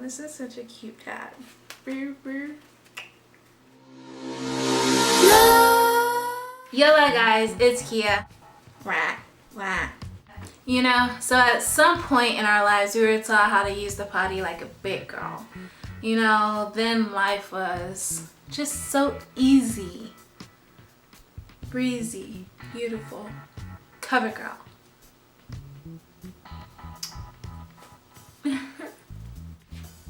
this is such a cute cat. Brr, brr. Yola guys, it's Kia. Wah, wah. You know, so at some point in our lives we were taught how to use the potty like a big girl. You know, then life was just so easy, breezy, beautiful. Cover girl.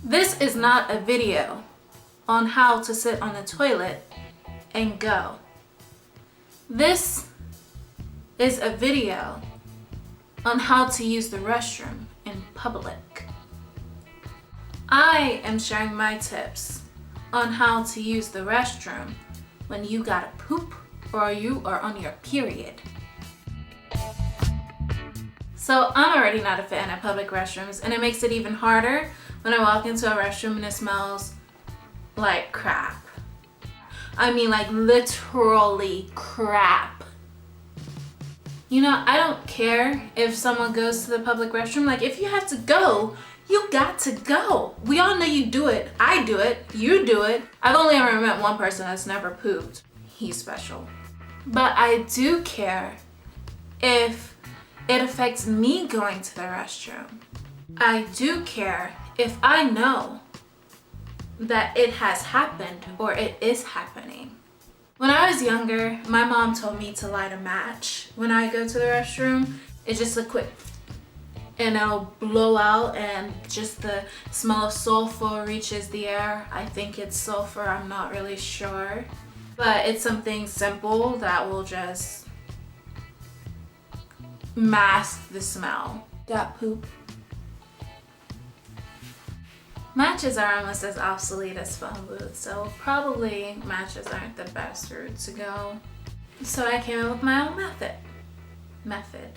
This is not a video on how to sit on the toilet and go. This is a video on how to use the restroom in public. I am sharing my tips on how to use the restroom when you gotta poop or you are on your period. So I'm already not a fan of public restrooms, and it makes it even harder when I walk into a restroom and it smells like crap. I mean, like literally crap. You know, I don't care if someone goes to the public restroom. Like, if you have to go, you got to go. We all know you do it. I do it. You do it. I've only ever met one person that's never pooped. He's special. But I do care if it affects me going to the restroom. I do care if I know that it has happened or it is happening. When I was younger, my mom told me to light a match when I go to the restroom. It's just a quick, and it'll blow out, and just the smell of sulfur reaches the air. I think it's sulfur, I'm not really sure. But it's something simple that will just mask the smell. Got poop. Matches are almost as obsolete as phone booths, so probably matches aren't the best route to go. So I came up with my own method.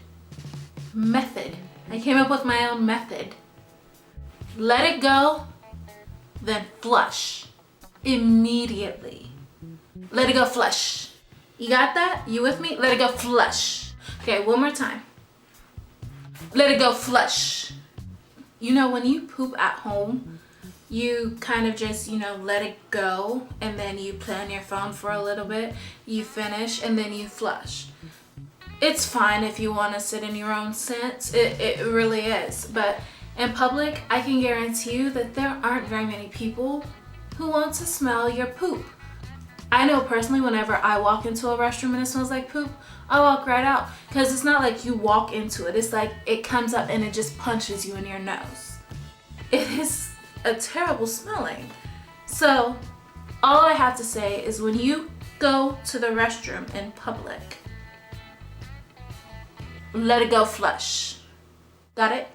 I came up with my own method. Let it go, then flush immediately. Let it go, flush. You got that? You with me? Let it go, flush. Okay, one more time. Let it go, flush. You know, when you poop at home, you kind of just, you know, let it go, and then you play on your phone for a little bit, you finish, and then you flush. It's fine if you want to sit in your own sense, it really is, but in public, I can guarantee you that there aren't very many people who want to smell your poop. I know personally, whenever I walk into a restroom and it smells like poop, I walk right out, because it's not like you walk into it, it's like it comes up and it just punches you in your nose. It is a terrible smelling. So all I have to say is, when you go to the restroom in public, let it go, flush. Got it?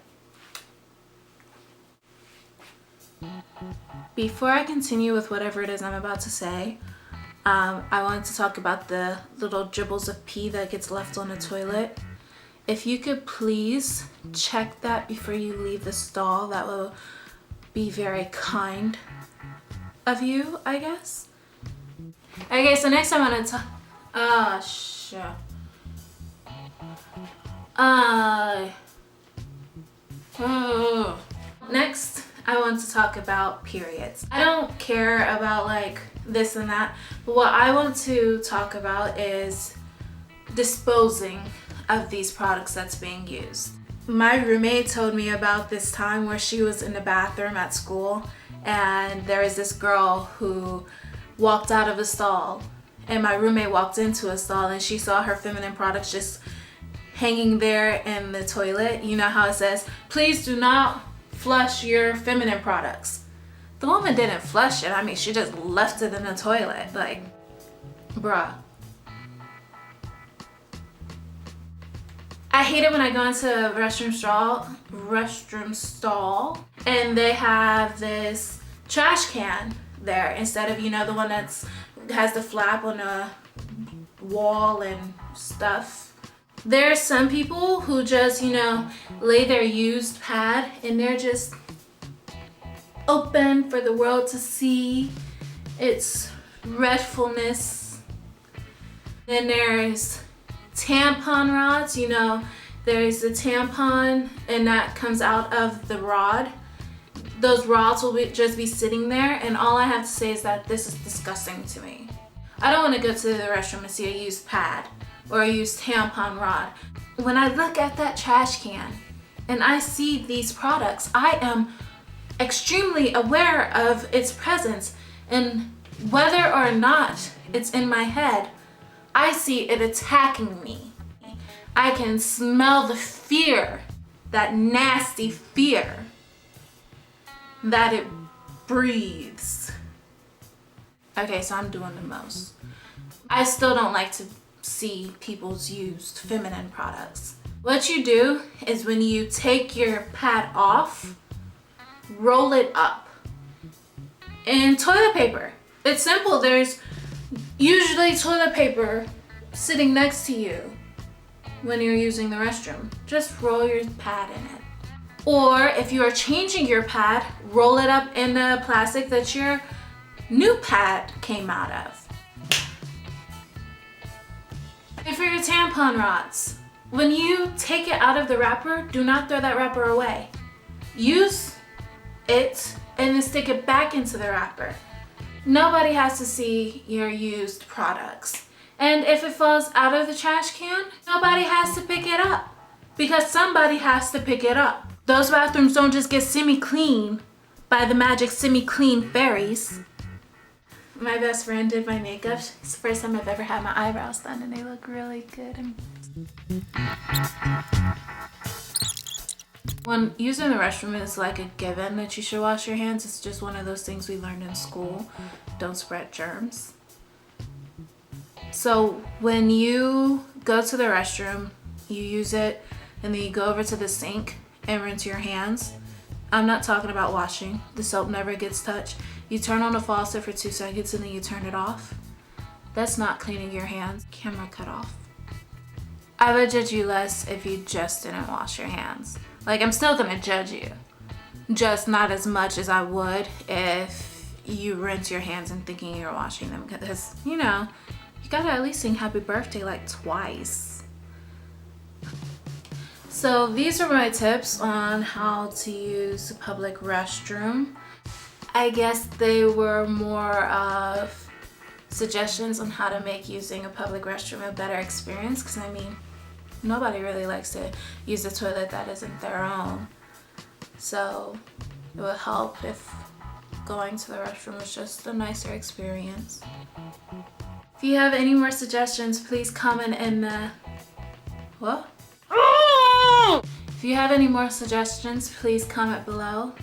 Before I continue with whatever it is I'm about to say, I wanted to talk about the little dribbles of pee that gets left on the toilet. If you could please check that before you leave the stall, that will be very kind of you, I guess. Okay, so next I want to talk. Next, I want to talk about periods. I don't care about like this and that, but what I want to talk about is disposing of these products that's being used. My roommate told me about this time where she was in the bathroom at school, and there was this girl who walked out of a stall, and my roommate walked into a stall, and she saw her feminine products just hanging there in the toilet. You know how it says, please do not flush your feminine products. The woman didn't flush it. I mean, she just left it in the toilet. Like, bruh. I hate it when I go into a restroom stall and they have this trash can there instead of, you know, the one that's has the flap on the wall and stuff. There's some people who just, you know, lay their used pad and they're just open for the world to see its dreadfulness. Then there's tampon rods, you know, there's the tampon and that comes out of the rod. those rods will just be sitting there, and all I have to say is that this is disgusting to me. I don't want to go to the restroom and see a used pad or a used tampon rod. When I look at that trash can and I see these products, I am extremely aware of its presence, and whether or not it's in my head, I see it attacking me. I can smell the fear, that nasty fear that it breathes. Okay, so I'm doing the most. I still don't like to see people's used feminine products. What you do is when you take your pad off, roll it up in toilet paper. It's simple. There's usually toilet paper sitting next to you when you're using the restroom. Just roll your pad in it. Or if you are changing your pad, roll it up in the plastic that your new pad came out of. And for your tampon rods, when you take it out of the wrapper, do not throw that wrapper away. Use it and then stick it back into the wrapper. Nobody has to see your used products. And if it falls out of the trash can, nobody has to pick it up, because somebody has to pick it up. Those bathrooms don't just get semi-clean by the magic semi-clean fairies. My best friend did my makeup. It's the first time I've ever had my eyebrows done, and they look really good. When using the restroom is like a given that you should wash your hands. It's just one of those things we learned in school. Don't spread germs. So when you go to the restroom, you use it, and then you go over to the sink and rinse your hands. I'm not talking about washing. The soap never gets touched. You turn on the faucet for 2 seconds and then you turn it off. That's not cleaning your hands. Camera cut off. I would judge you less if you just didn't wash your hands. Like, I'm still gonna judge you, just not as much as I would if you rinse your hands and thinking you're washing them, because, you know, you gotta at least sing happy birthday like twice. So these are my tips on how to use a public restroom. I guess they were more of suggestions on how to make using a public restroom a better experience, because I mean, nobody really likes to use a toilet that isn't their own. So it would help if going to the restroom was just a nicer experience. If you have any more suggestions, please comment in the... What? If you have any more suggestions, please comment below.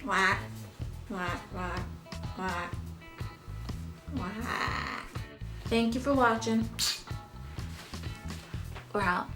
Whack, whack, whack, whack, whack. Thank you for watching. We're out.